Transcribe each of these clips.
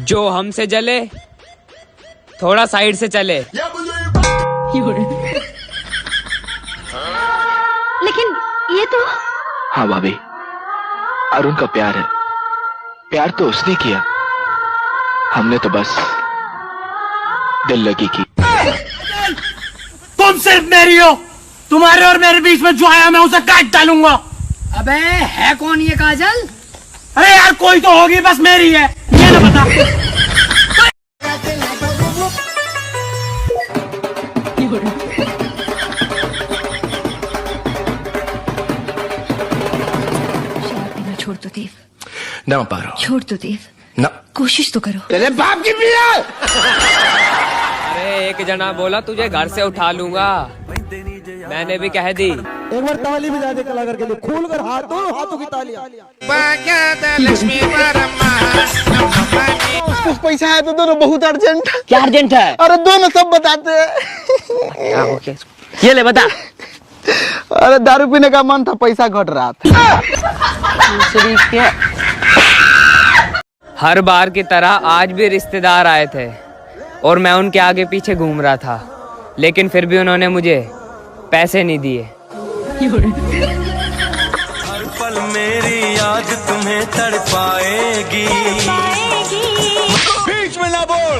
जो हमसे जले थोड़ा साइड से चले। लेकिन ये तो। हाँ भाभी, अरुण का प्यार है। प्यार तो उसने किया, हमने तो बस दिल लगी की। तुम सिर्फ मेरी हो, तुम्हारे और मेरे बीच में जो आया मैं उसे काट डालूंगा। अबे है कौन ये काजल? अरे यार कोई तो होगी, बस मेरी है, ये ना बता। छोड़ तो देव ना पारो, छोड़ तो देव ना, कोशिश तो करो। तेरे बाप की पिया। अरे एक जना बोला तुझे घर से उठा लूंगा, मैंने भी कह दी। एक बार ताली बजा दे कलाकार के लिए, खोल कर हाथ, दोनों हाथों की तालियां। कुछ पैसा है तो दोनों बहुत अर्जेंट। क्या अर्जेंट है? अरे दोनों सब बताते हैं। क्या हो गया? ये ले बता। अरे दारू पीने का मन था, पैसा घट रहा था। हर बार की तरह आज भी रिश्तेदार आए थे और मैं उनके आगे पीछे घूम रहा था, लेकिन फिर भी उन्होंने मुझे पैसे नहीं दिए। हर पल मेरी याद तुम्हें तड़पाएगी। बीच में ना बोल।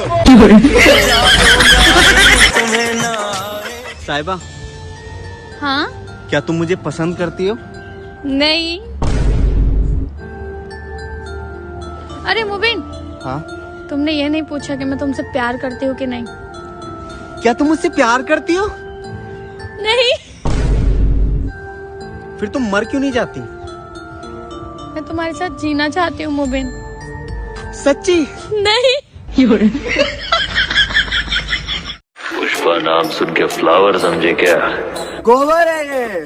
तुम्हें ना। साहिबा, हाँ? क्या तुम मुझे पसंद करती हो? नहीं। अरे मुबिन, हाँ? तुमने ये नहीं पूछा कि मैं तुमसे प्यार करती हूँ कि नहीं? क्या तुम मुझसे प्यार करती हो? नहीं। फिर तुम मर क्यों नहीं जाती? मैं तुम्हारे साथ जीना चाहती हूँ मुबिन। सच्ची? नहीं। पुष्पा नाम सुन के फ्लावर समझे क्या? गोबर है ये।